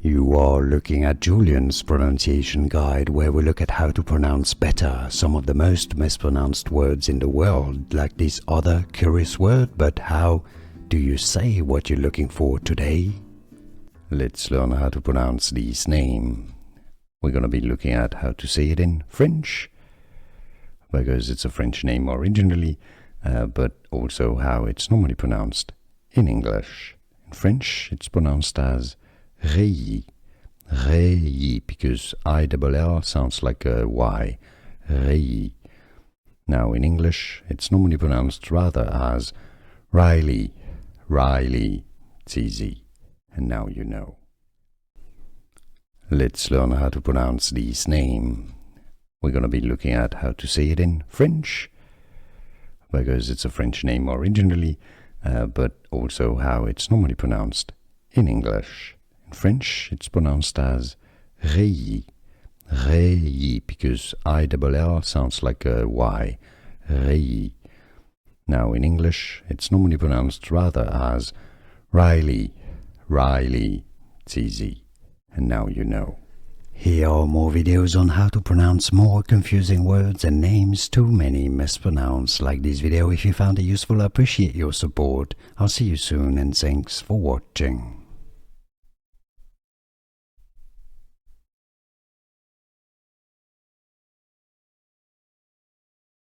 You are looking at Julian's pronunciation guide, where we look at how to pronounce better some of the most mispronounced words in the world, like this other curious word. But how do you say what you're looking for today? Let's learn how to pronounce this name. We're going to be looking at how to say it in French, because it's a French name originally, but also how it's normally pronounced in English. In French, it's pronounced as Reilly, Reilly, because I-double-L sounds like a Y, Reilly. Now in English, it's normally pronounced rather as Reilly, Reilly. It's easy, and now you know. Let's learn how to pronounce this name. We're going to be looking at how to say it in French, because it's a French name originally, but also how it's normally pronounced in English. In French, it's pronounced as Reilly, Reilly, because I-double-L sounds like a Y, Reilly. Now in English, it's normally pronounced rather as Reilly, Reilly. It's easy, and now you know. Here are more videos on how to pronounce more confusing words and names too many mispronounced. Like this video if you found it useful. I appreciate your support. I'll see you soon, and thanks for watching.